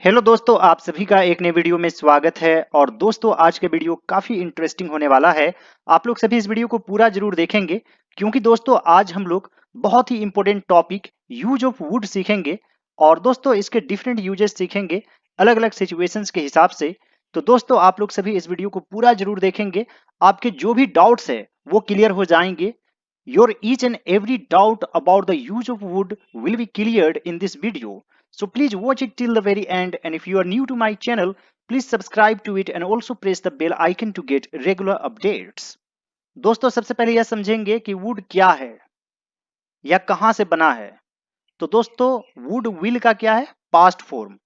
Hello दोस्तों, आप सभी का एक नए वीडियो में स्वागत है। और दोस्तों, आज के वीडियो काफी इंटरेस्टिंग होने वाला है। आप लोग सभी इस वीडियो को पूरा जरूर देखेंगे, क्योंकि दोस्तों आज हम लोग बहुत ही important topic use of would सीखेंगे। और दोस्तों इसके डिफरेंट यूजेस सीखेंगे अलग अलग सिचुएशंस के हिसाब से। तो दोस्तों आप लोग सभी इस वीडियो को पूरा जरूर देखेंगे। आपके जो भी डाउट्स है वो क्लियर हो जाएंगे। Your each and every doubt about the use of wood will be cleared in this video. So please watch it till the very end, and if you are new to my channel, please subscribe to it and also press the bell icon to get regular updates. दोस्तों सबसे पहले यह समझेंगे कि would क्या है या कहां से बना है। तो दोस्तों वुड विल का क्या है, पास्ट फॉर्म।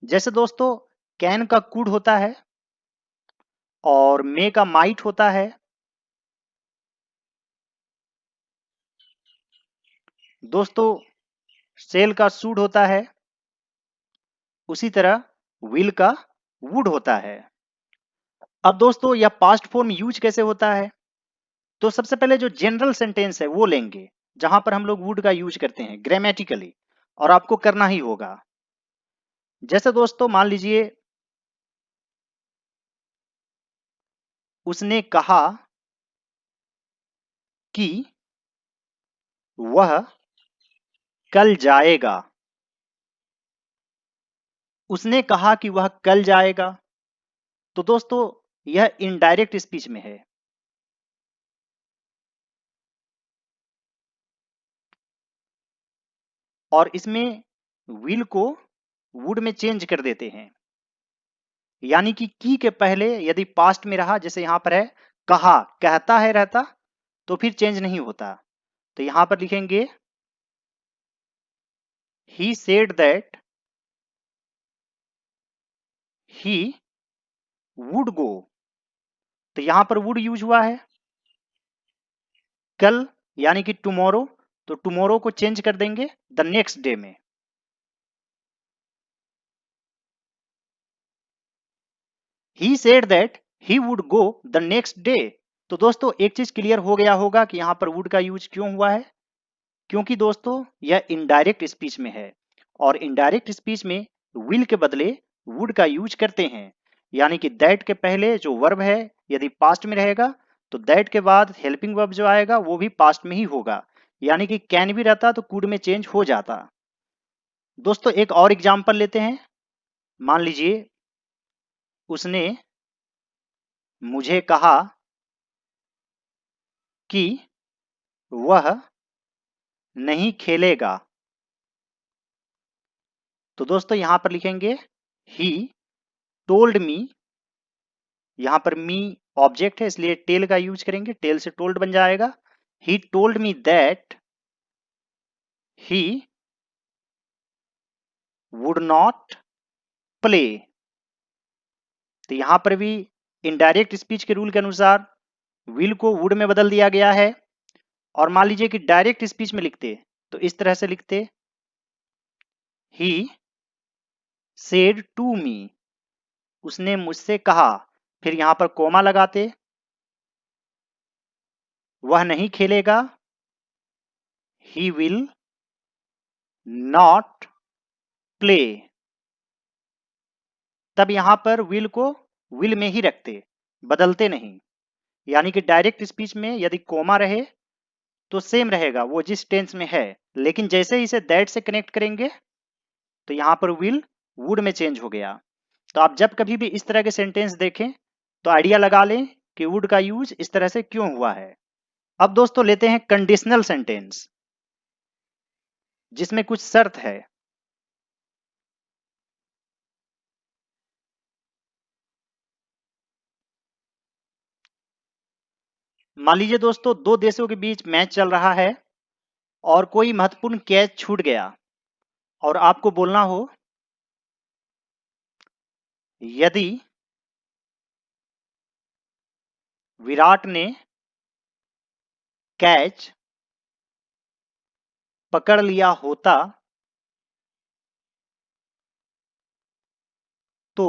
जैसे दोस्तों कैन का कुड होता है और मे का माइट होता है। दोस्तों सेल का सूड होता है। उसी तरह विल का वुड होता है। अब दोस्तों यह पास्ट फॉर्म यूज कैसे होता है, तो सबसे पहले जो जनरल सेंटेंस है वो लेंगे जहां पर हम लोग वुड का यूज करते हैं ग्रामेटिकली, और आपको करना ही होगा। जैसे दोस्तों मान लीजिए उसने कहा कि वह कल जाएगा। उसने कहा कि वह कल जाएगा। तो दोस्तों यह इनडायरेक्ट स्पीच में है। और इसमें विल को वुड में चेंज कर देते हैं। यानी कि की के पहले यदि पास्ट में रहा, जैसे यहां पर है कहा, कहता है रहता, तो फिर चेंज नहीं होता। तो यहां पर लिखेंगे he said that he would go. तो यहां पर वुड यूज हुआ है कल, यानी कि टुमारो। तो टुमारो को चेंज कर देंगे द नेक्स्ट डे में। He said that he would go the next day. तो दोस्तों एक चीज क्लियर हो गया होगा कि यहां पर वुड का यूज क्यों हुआ है, क्योंकि दोस्तों यह इनडायरेक्ट स्पीच में है। और इनडायरेक्ट स्पीच में विल के बदले वुड का यूज करते हैं। यानी कि दैट के पहले जो वर्ब है यदि पास्ट में रहेगा, तो दैट के बाद हेल्पिंग वर्ब जो आएगा वो भी पास्ट में ही होगा। यानी कि कैन भी रहता तो कुड में चेंज हो जाता। दोस्तों एक और एग्जांपल लेते हैं। मान लीजिए उसने मुझे कहा कि वह नहीं खेलेगा। तो दोस्तों यहां पर लिखेंगे ही टोल्ड मी। यहां पर मी ऑब्जेक्ट है इसलिए टेल का यूज करेंगे, टेल से टोल्ड बन जाएगा। He told me that he would not play. तो यहां पर भी इनडायरेक्ट स्पीच के रूल के अनुसार विल को वुड में बदल दिया गया है। और मान लीजिए कि डायरेक्ट स्पीच में लिखते तो इस तरह से लिखते ही सेड टू मी। उसने मुझसे कहा, फिर यहां पर कोमा लगाते, वह नहीं खेलेगा, ही विल नॉट प्ले। तब यहां पर विल को विल में ही रखते, बदलते नहीं। यानी कि डायरेक्ट स्पीच में यदि कोमा रहे तो सेम रहेगा वो जिस टेंस में है, लेकिन जैसे ही इसे दैट से कनेक्ट करेंगे तो यहां पर विल वुड में चेंज हो गया। तो आप जब कभी भी इस तरह के सेंटेंस देखें तो आइडिया लगा लें कि वुड का यूज इस तरह से क्यों हुआ है। अब दोस्तों लेते हैं कंडीशनल सेंटेंस, जिसमें कुछ शर्त है। मान लीजिए दोस्तों दो देशों के बीच मैच चल रहा है और कोई महत्वपूर्ण कैच छूट गया, और आपको बोलना हो यदि विराट ने कैच पकड़ लिया होता तो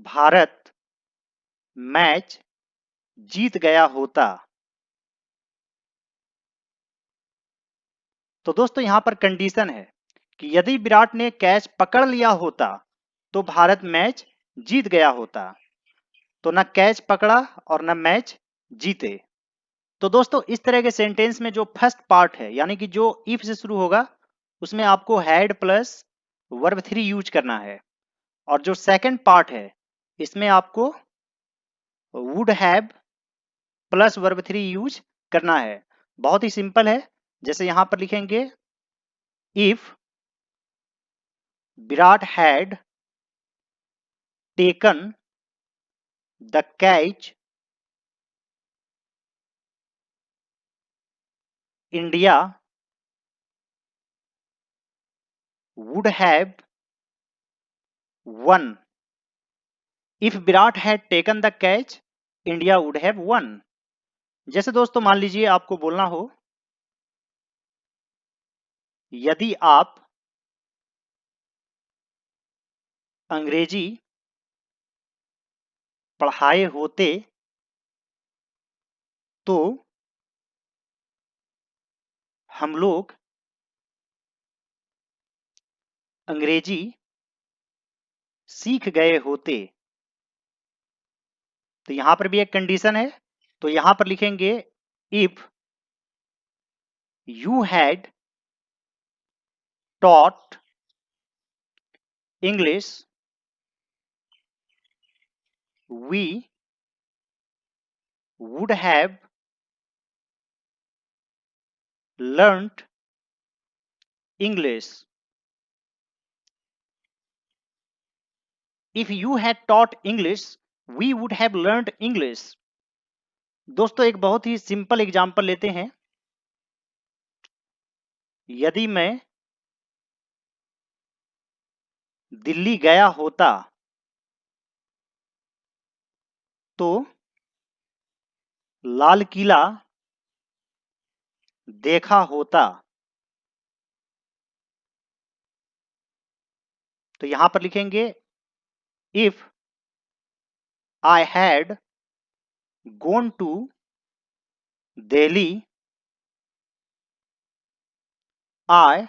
भारत मैच जीत गया होता। तो दोस्तों यहां पर कंडीशन है कि यदि विराट ने कैच पकड़ लिया होता तो भारत मैच जीत गया होता। तो न कैच पकड़ा और न मैच जीते। तो दोस्तों इस तरह के सेंटेंस में जो फर्स्ट पार्ट है यानी कि जो इफ से शुरू होगा उसमें आपको had plus verb three use करना है, और जो सेकंड पार्ट है इसमें आपको would have plus verb three use करना है। बहुत ही सिंपल है। जैसे यहां पर लिखेंगे if Virat had taken the catch India would have one. If Virat had taken the catch India would have one. जैसे दोस्तों मान लीजिए आपको बोलना हो यदि आप अंग्रेजी पढ़ाए होते तो हम लोग अंग्रेजी सीख गए होते। तो यहां पर भी एक कंडीशन है, तो यहां पर लिखेंगे if you had taught English we would have learned English. If you had taught English we would have learned English. दोस्तों एक बहुत ही सिंपल एग्जांपल लेते हैं। यदि मैं दिल्ली गया होता तो लाल किला देखा होता। तो यहां पर लिखेंगे if I had gone to Delhi, I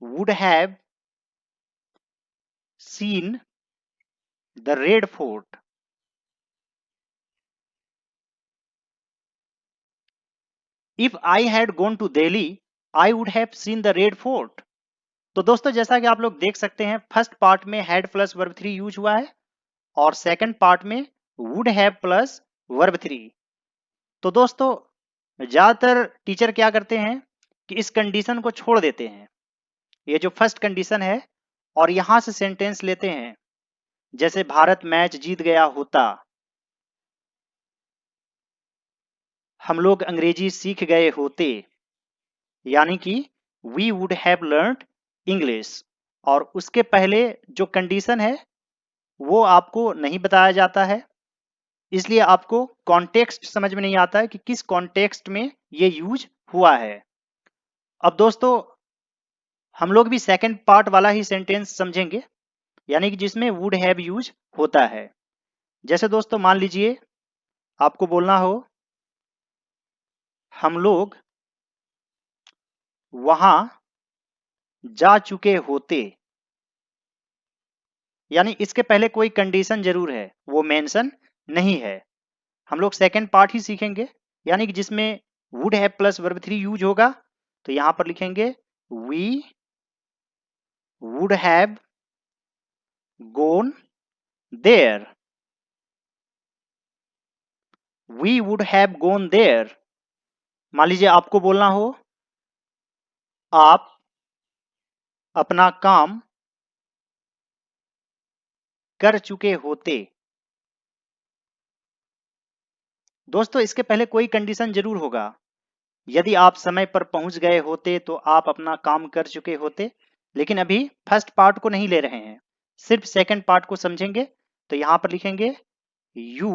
would have seen the Red Fort. If I had gone to Delhi, I would have seen the Red Fort. तो दोस्तों जैसा कि आप लोग देख सकते हैं फर्स्ट पार्ट में had plus verb three use हुआ है और सेकंड पार्ट में would have plus verb three. तो दोस्तों ज्यादातर टीचर क्या करते हैं कि इस कंडीशन को छोड़ देते हैं, ये जो फर्स्ट कंडीशन है, और यहां से सेंटेंस लेते हैं। जैसे भारत मैच जीत गया होता, हम लोग अंग्रेजी सीख गए होते, यानी कि we would have learned English. और उसके पहले जो कंडीशन है वो आपको नहीं बताया जाता है, इसलिए आपको कॉन्टेक्स्ट समझ में नहीं आता है कि किस कॉन्टेक्स्ट में ये यूज हुआ है। अब दोस्तों हम लोग भी सेकंड पार्ट वाला ही सेंटेंस समझेंगे, यानी कि जिसमें वुड हैव यूज होता है। जैसे दोस्तों मान लीजिए आपको बोलना हो हम लोग वहां जा चुके होते, यानी इसके पहले कोई कंडीशन जरूर है वो मेंशन नहीं है। हम लोग सेकंड पार्ट ही सीखेंगे, यानी कि जिसमें would have plus verb three use होगा। तो यहां पर लिखेंगे we would have gone there. We would have gone there. मान लीजिए आपको बोलना हो आप अपना काम कर चुके होते। दोस्तों इसके पहले कोई कंडीशन जरूर होगा। यदि आप समय पर पहुंच गए होते तो आप अपना काम कर चुके होते, लेकिन अभी फर्स्ट पार्ट को नहीं ले रहे हैं, सिर्फ सेकंड पार्ट को समझेंगे। तो यहां पर लिखेंगे you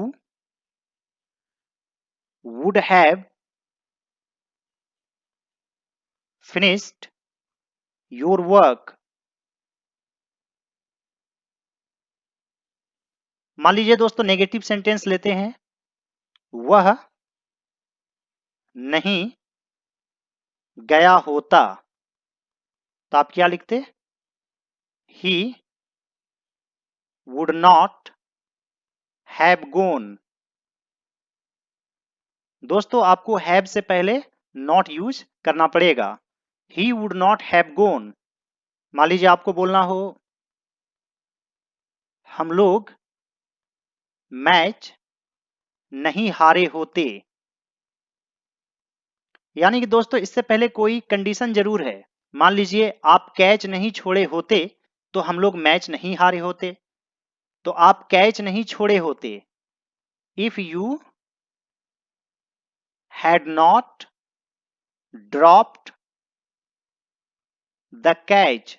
would have finished your work. मान लीजिए दोस्तों नेगेटिव सेंटेंस लेते हैं, वह नहीं गया होता। तो आप क्या लिखते? He would not have gone. दोस्तों आपको हैव से पहले नॉट यूज करना पड़ेगा। He would not have gone. मान लीजिए आपको बोलना हो हम लोग मैच नहीं हारे होते। यानी कि दोस्तों इससे पहले कोई कंडीशन जरूर है। मान लीजिए आप कैच नहीं छोड़े होते तो हम लोग मैच नहीं हारे होते। तो आप कैच नहीं छोड़े होते। If you had not dropped the catch,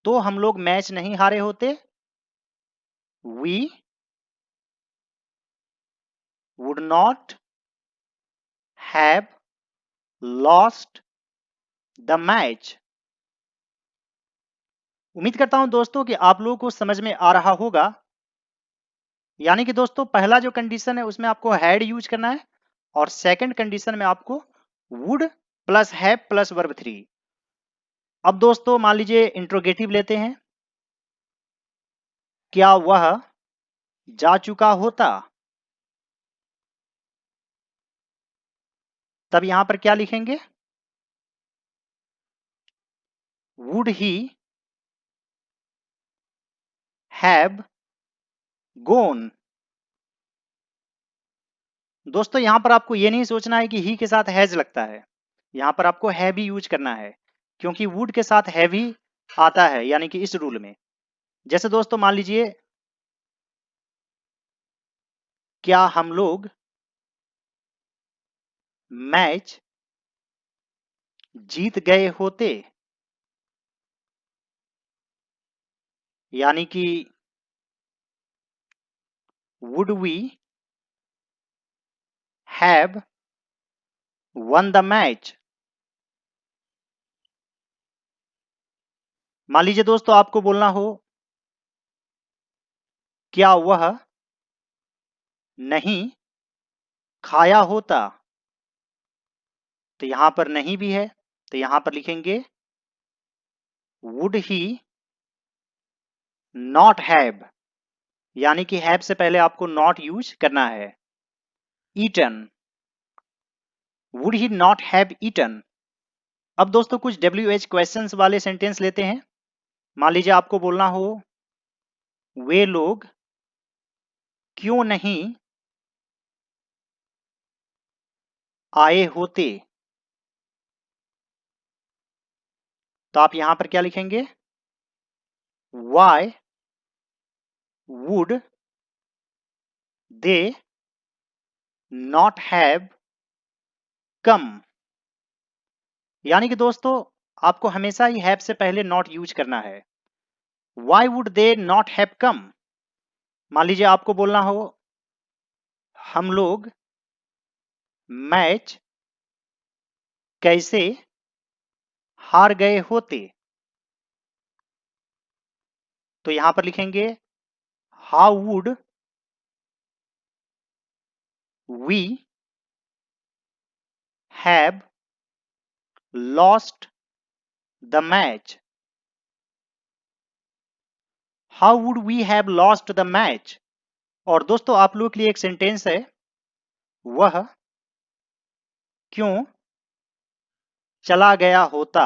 तो हम लोग मैच नहीं हारे होते। We would not have lost the match. उम्मीद करता हूं दोस्तों कि आप लोगों को समझ में आ रहा होगा। यानी कि दोस्तों पहला जो कंडीशन है उसमें आपको हैड यूज करना है और सेकंड कंडीशन में आपको would plus have plus verb three. अब दोस्तों मान लीजिए इंट्रोगेटिव लेते हैं। क्या वह जा चुका होता? तब यहां पर क्या लिखेंगे? Would he have gone. दोस्तों यहां पर आपको यह नहीं सोचना है कि ही के साथ हैज लगता है। यहां पर आपको हैव ही यूज करना है क्योंकि वुड के साथ हैव ही आता है, यानी कि इस रूल में। जैसे दोस्तों मान लीजिए क्या हम लोग मैच जीत गए होते? यानी कि would we have won the match. मान लीजिए दोस्तों आपको बोलना हो क्या वह नहीं खाया होता? तो यहां पर नहीं भी है, तो यहां पर लिखेंगे वुड ही नॉट हैव। यानी कि हैव से पहले आपको नॉट यूज करना है। Eaten, would he not have eaten. अब दोस्तों कुछ WH क्वेश्चंस वाले सेंटेंस लेते हैं। मान लीजिए आपको बोलना हो वे लोग क्यों नहीं आए होते? तो आप यहां पर क्या लिखेंगे? Why would they not have come. यानी कि दोस्तों आपको हमेशा ही हैव से पहले नॉट यूज करना है। Why would they not have come. मान लीजिए आपको बोलना हो हम लोग मैच कैसे हार गए होते? तो यहां पर लिखेंगे how would we have lost the match. How would we have lost the match. और दोस्तों आप लोगों के लिए एक सेंटेंस है, वह क्यों चला गया होता?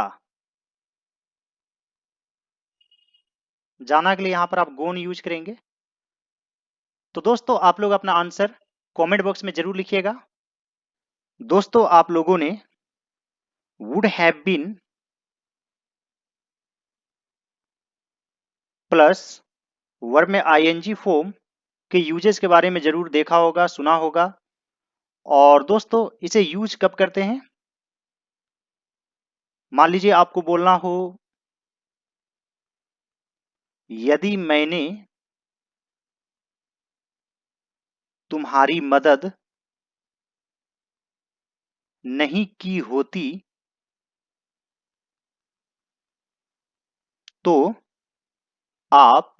जाना के लिए यहां पर आप गोन यूज करेंगे। तो दोस्तों आप लोग अपना आंसर कमेंट बॉक्स में जरूर लिखिएगा। दोस्तों आप लोगों ने would have been plus verb में आईएनजी फॉर्म के यूजेस के बारे में जरूर देखा होगा, सुना होगा। और दोस्तों इसे यूज कब करते हैं? मान लीजिए आपको बोलना हो यदि मैंने तुम्हारी मदद नहीं की होती तो आप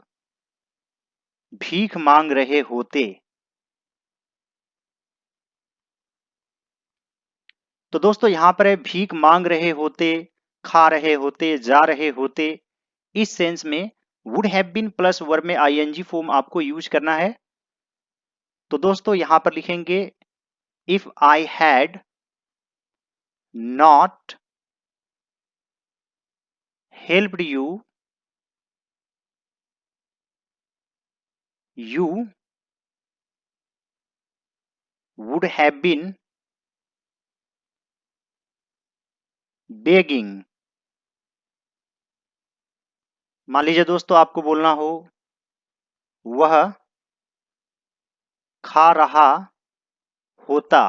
भीख मांग रहे होते। तो दोस्तों यहां पर है भीख मांग रहे होते, खा रहे होते, जा रहे होते, इस सेंस में would have been plus verb में आईएनजी फॉर्म आपको यूज करना है। तो दोस्तों यहां पर लिखेंगे if I had not helped you, you would have been begging. मान लीजिए दोस्तों आपको बोलना हो वह खा रहा होता,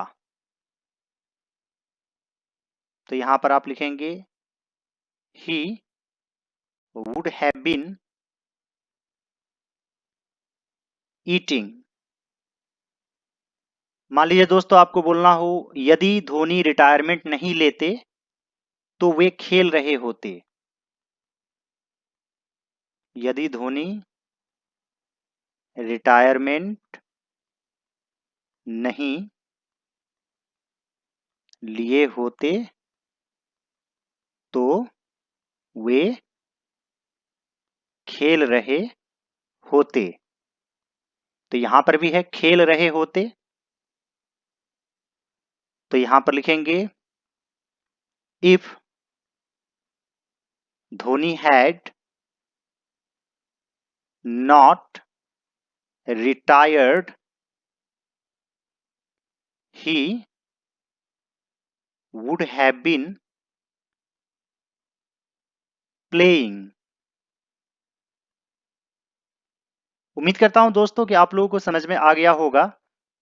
तो यहां पर आप लिखेंगे he would have been eating. मान लीजिए दोस्तों आपको बोलना हो यदि धोनी रिटायरमेंट नहीं लेते तो वे खेल रहे होते। यदि धोनी रिटायरमेंट नहीं लिए होते तो वे खेल रहे होते। तो यहां पर भी है खेल रहे होते, तो यहां पर लिखेंगे if Dhoni had not retired he would have been playing. उम्मीद करता हूं दोस्तों कि आप लोगों को समझ में आ गया होगा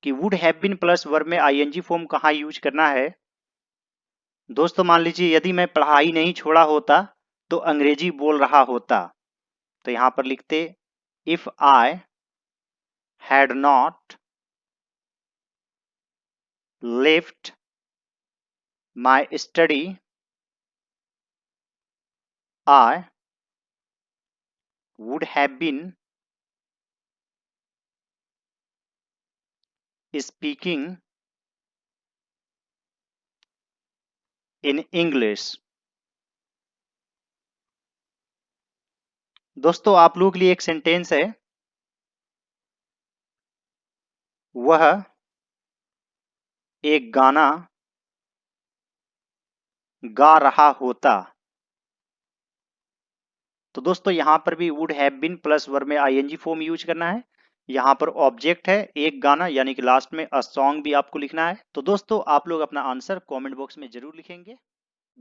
कि would have been plus verb में आईएनजी फॉर्म कहां यूज करना है। दोस्तों मान लीजिए यदि मैं पढ़ाई नहीं छोड़ा होता तो अंग्रेजी बोल रहा होता, तो यहां पर लिखते if I had not left my study I would have been speaking in English. दोस्तों आप लोगों के लिए एक सेंटेंस है, वह एक गाना गा रहा होता। तो दोस्तों यहां पर भी would have been plus verb में आईएनजी फॉर्म यूज करना है। यहां पर ऑब्जेक्ट है एक गाना, यानी कि लास्ट में अ सॉन्ग भी आपको लिखना है। तो दोस्तों आप लोग अपना आंसर कमेंट बॉक्स में जरूर लिखेंगे।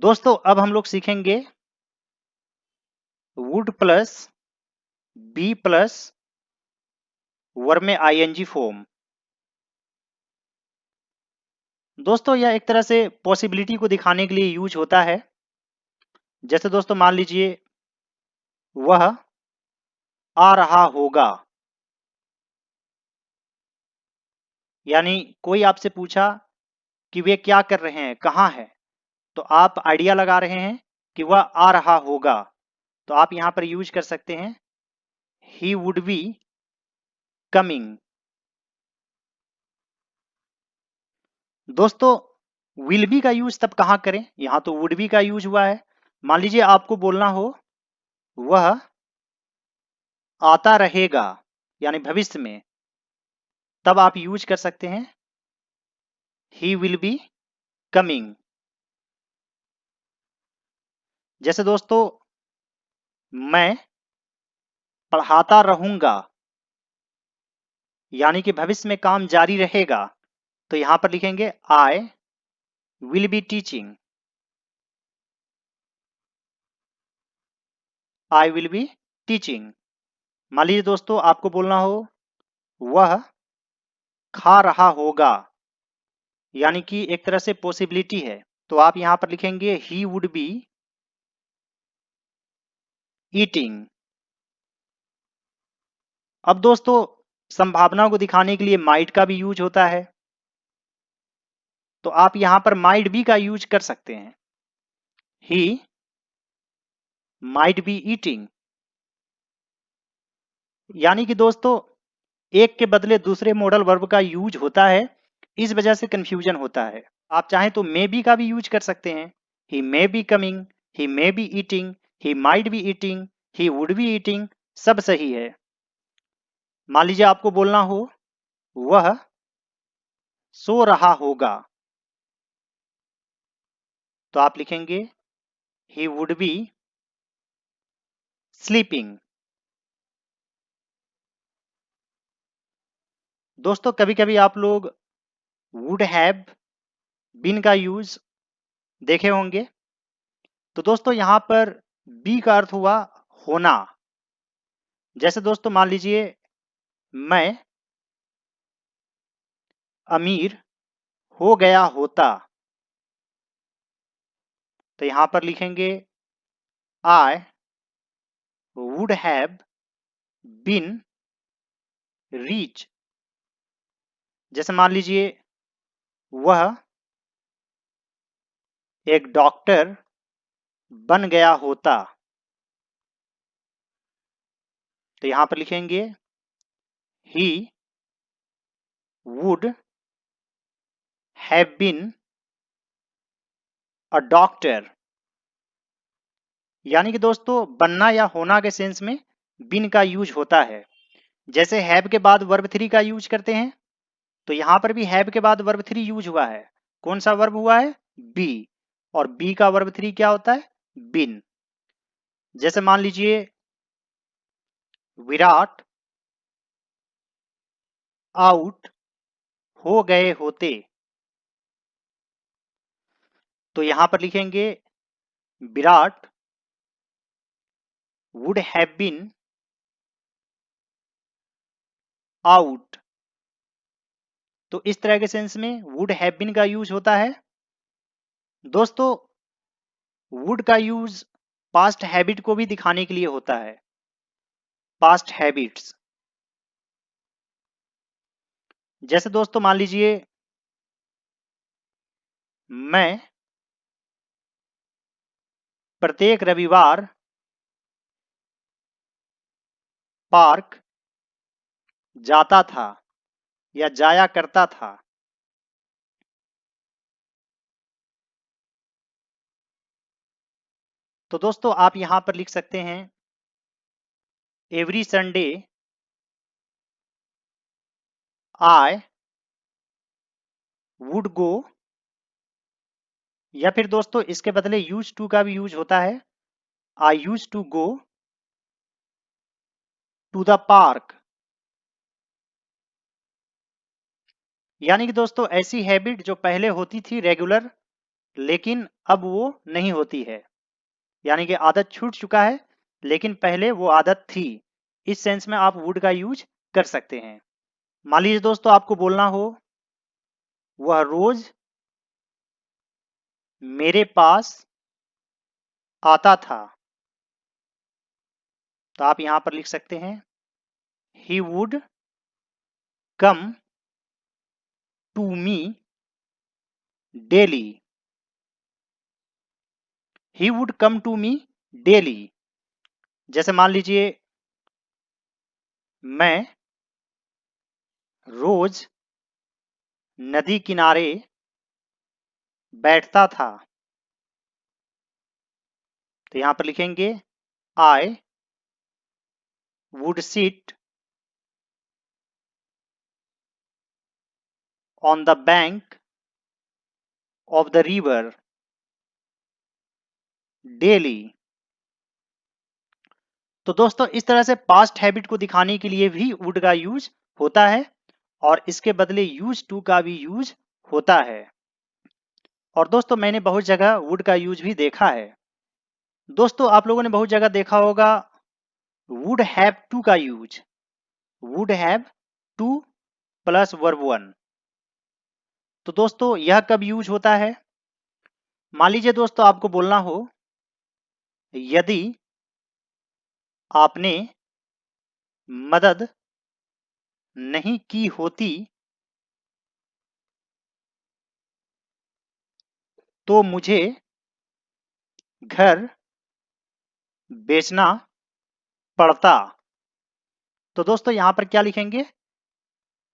दोस्तों अब हम लोग सीखेंगे would plus be plus verb में आईएनजी फॉर्म। दोस्तों यह एक तरह से पॉसिबिलिटी को दिखाने के लिए यूज होता है। जैसे दोस्तों मान लीजिए वह आ रहा होगा, यानी कोई आपसे पूछा कि वे क्या कर रहे हैं, कहां है, तो आप आइडिया लगा रहे हैं कि वह आ रहा होगा, तो आप यहां पर यूज कर सकते हैं ही वुड बी कमिंग। दोस्तों विल बी का यूज तब कहां करें, यहां तो वुड बी का यूज हुआ है। मान लीजिए आपको बोलना हो वह आता रहेगा, यानी भविष्य में, तब आप यूज कर सकते हैं ही विल बी कमिंग। जैसे दोस्तों मैं पढ़ाता रहूंगा, यानी कि भविष्य में काम जारी रहेगा, तो यहां पर लिखेंगे I will be teaching. I will be teaching. मान लीजिए दोस्तों आपको बोलना हो वह खा रहा होगा, यानी कि एक तरह से पॉसिबिलिटी है, तो आप यहां पर लिखेंगे ही वुड बी ईटिंग। अब दोस्तों संभावना को दिखाने के लिए माइट का भी यूज होता है, तो आप यहां पर माइट बी का यूज कर सकते हैं ही माइट बी ईटिंग। यानी कि दोस्तों एक के बदले दूसरे मॉडल वर्ब का यूज होता है, इस वजह से कंफ्यूजन होता है। आप चाहें तो मे बी का भी यूज कर सकते हैं, he may be coming, he may be eating, he might be eating, he would be eating, सब सही है। मान लीजिए आपको बोलना हो वह सो रहा होगा, तो आप लिखेंगे ही वुड बी स्लीपिंग। दोस्तों कभी कभी आप लोग वुड हैव बीन का यूज देखे होंगे। तो दोस्तों यहां पर बी का अर्थ हुआ होना। जैसे दोस्तों मान लीजिए मैं अमीर हो गया होता, तो यहां पर लिखेंगे I would have been rich. जैसे मान लीजिए वह एक डॉक्टर बन गया होता, तो यहां पर लिखेंगे he would have been a doctor. यानी कि दोस्तों बनना या होना के सेंस में बीन का यूज होता है। जैसे हैव के बाद वर्ब थ्री का यूज करते हैं, तो यहां पर भी हैव के बाद वर्ब थ्री यूज हुआ है। कौन सा वर्ब हुआ है? बी। और बी का वर्ब थ्री क्या होता है? बीन। जैसे मान लीजिए विराट आउट हो गए होते, तो यहां पर लिखेंगे Virat would have been out. तो इस तरह के सेंस में वुड हैव बीन का यूज होता है। दोस्तों वुड का यूज पास्ट हैबिट को भी दिखाने के लिए होता है। पास्ट हैबिट्स, जैसे दोस्तों मान लीजिए मैं प्रत्येक रविवार पार्क जाता था या जाया करता था। तो दोस्तों आप यहां पर लिख सकते हैं every Sunday I would go, या फिर दोस्तों इसके बदले यूज टू का भी यूज होता है। I use to go to the park. यानी कि दोस्तों ऐसी हैबिट जो पहले होती थी रेगुलर, लेकिन अब वो नहीं होती है। यानी कि आदत छूट चुका है, लेकिन पहले वो आदत थी। इस सेंस में आप वुड का यूज कर सकते हैं। मान लीजिए दोस्तों आपको बोलना हो वह रोज मेरे पास आता था, तो आप यहां पर लिख सकते हैं he would come to me daily. He would come to me daily. जैसे मान लीजिए मैं रोज नदी किनारे बैठता था, तो यहां पर लिखेंगे I would sit on the bank of the river daily. तो दोस्तों इस तरह से पास्ट हैबिट को दिखाने के लिए भी वुड का यूज होता है, और इसके बदले यूज टू का भी यूज होता है। और दोस्तों मैंने बहुत जगह वुड का यूज भी देखा है। दोस्तों आप लोगों ने बहुत जगह देखा होगा वुड हैव टू का use. Would have two plus verb one. तो दोस्तों यह कब यूज होता है? मान लीजिए दोस्तों आपको बोलना हो यदि आपने मदद नहीं की होती तो मुझे घर बेचना पड़ता। तो दोस्तों यहां पर क्या लिखेंगे?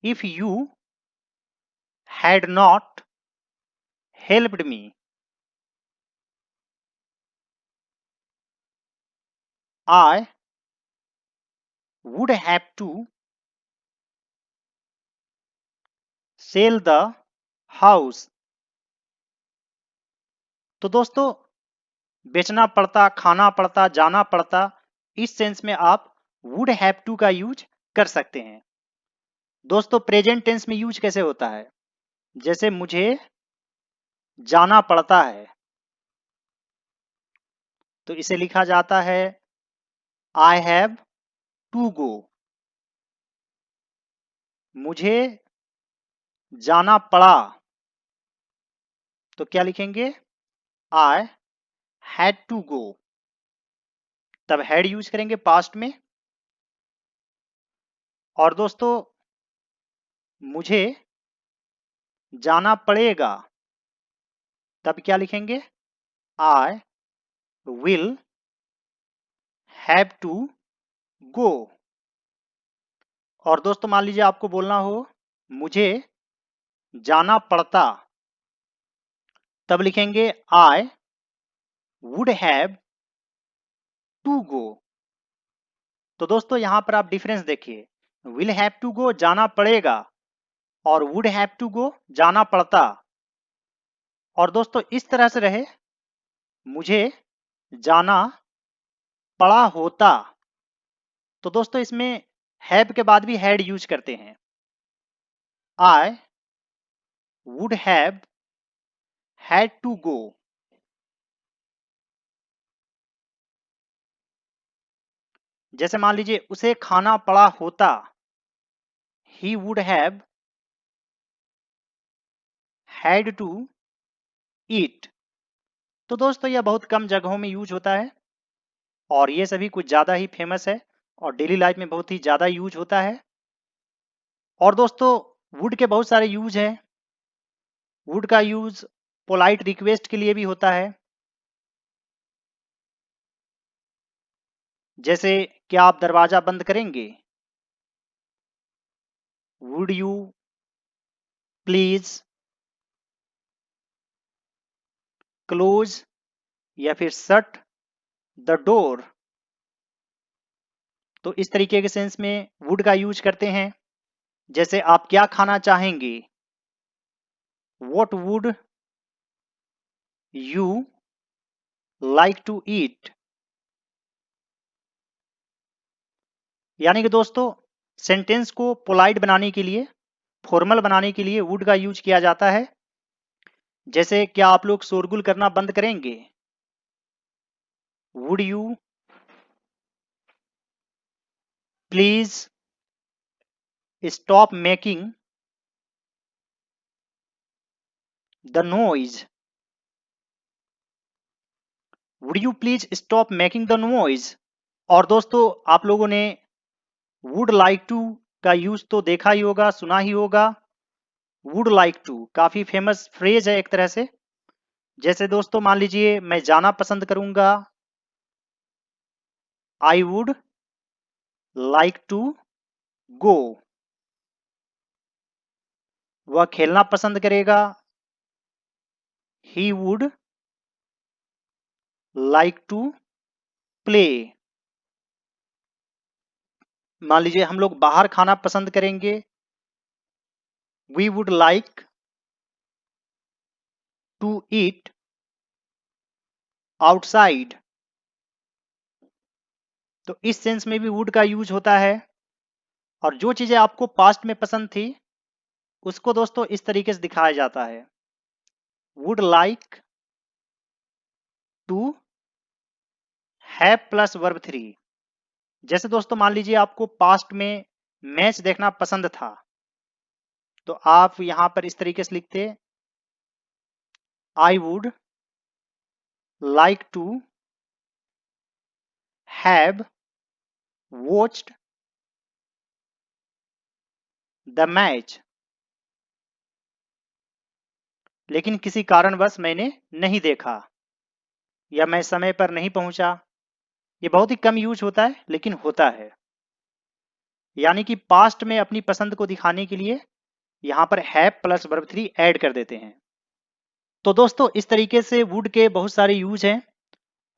If you had not helped me. I would have to sell the house। तो दोस्तों बेचना पड़ता, खाना पड़ता, जाना पड़ता, इस सेंस में आप वुड हैव टू का यूज कर सकते हैं। दोस्तों प्रेजेंट टेंस में यूज कैसे होता है? जैसे मुझे जाना पड़ता है तो इसे लिखा जाता है आई हैव टू गो। मुझे जाना पड़ा तो क्या लिखेंगे? I had to go. तब हैड यूज करेंगे पास्ट में। और दोस्तों मुझे जाना पड़ेगा तब क्या लिखेंगे? I will have to go. और दोस्तों मान लीजिए आपको बोलना हो मुझे जाना पड़ता, तब लिखेंगे I would have to go. तो दोस्तों यहां पर आप डिफरेंस देखिए, विल हैव टू गो जाना पड़ेगा और वुड हैव टू गो जाना पड़ता। और दोस्तों इस तरह से रहे मुझे जाना पड़ा होता, तो दोस्तों इसमें हैव के बाद भी हैड यूज करते हैं। I would have had to go. जैसे मान लीजिए उसे खाना पड़ा होता, he would have had to eat. तो दोस्तों यह बहुत कम जगहों में यूज होता है और ये सभी कुछ ज्यादा ही फेमस है और डेली लाइफ में बहुत ही ज्यादा यूज होता है। और दोस्तों वुड के बहुत सारे यूज हैं। वुड का यूज पोलाइट रिक्वेस्ट के लिए भी होता है। जैसे क्या आप दरवाजा बंद करेंगे? वुड यू प्लीज क्लोज या फिर शट द डोर। तो इस तरीके के सेंस में वुड का यूज करते हैं। जैसे आप क्या खाना चाहेंगे? What would you like to eat. यानी कि दोस्तों सेंटेंस को पोलाइट बनाने के लिए, फॉर्मल बनाने के लिए वुड का यूज किया जाता है। जैसे क्या आप लोग शोरगुल करना बंद करेंगे? Would you please stop making the noise. Would you please stop making the noise. और दोस्तों आप लोगों ने वुड लाइक टू का यूज तो देखा ही होगा, सुना ही होगा। वुड लाइक टू काफी फेमस फ्रेज है एक तरह से। जैसे दोस्तों मान लीजिए मैं जाना पसंद करूंगा, I would like to go. वह खेलना पसंद करेगा, he would like to play. मान लीजिए हम लोग बाहर खाना पसंद करेंगे, we would like to eat outside. तो इस सेंस में भी वुड का यूज होता है। और जो चीजें आपको पास्ट में पसंद थी उसको दोस्तों इस तरीके से दिखाया जाता है, would like to have plus verb three. जैसे दोस्तों मान लीजिए आपको पास्ट में मैच देखना पसंद था, तो आप यहां पर इस तरीके से लिखते, I would like to have watched the match. लेकिन किसी कारणवश मैंने नहीं देखा या मैं समय पर नहीं पहुंचा। ये बहुत ही कम यूज होता है लेकिन होता है। यानी कि पास्ट में अपनी पसंद को दिखाने के लिए यहां पर have plus verb three add कर देते हैं। तो दोस्तों इस तरीके से वुड के बहुत सारे यूज हैं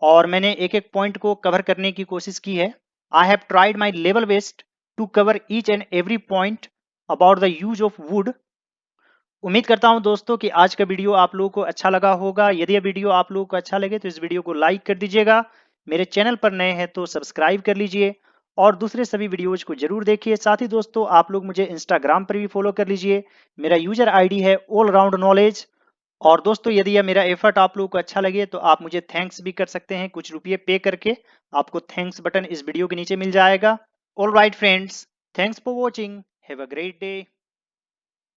और मैंने एक एक पॉइंट को कवर करने की कोशिश की है। I have tried my level best to cover each and every point about the use of wood. उम्मीद करता हूं दोस्तों कि आज का वीडियो आप लोगों को अच्छा लगा होगा। यदि यह वीडियो आप लोगों को अच्छा लगे तो इस वीडियो को लाइक कर दीजिएगा। मेरे चैनल पर नए हैं तो सब्सक्राइब कर लीजिए और दूसरे सभी वीडियोज को जरूर देखिए। साथ ही दोस्तों आप लोग मुझे इंस्टाग्राम पर भी फॉलो कर लीजिए। मेरा यूजर आईडी है ऑल राउंड नॉलेज। और दोस्तों यदि यह मेरा एफर्ट आप लोगों को अच्छा लगे तो आप मुझे थैंक्स भी कर सकते हैं, कुछ रुपये पे करके। आपको थैंक्स बटन इस वीडियो के नीचे मिल जाएगा। All right friends, thanks for watching, have a great day.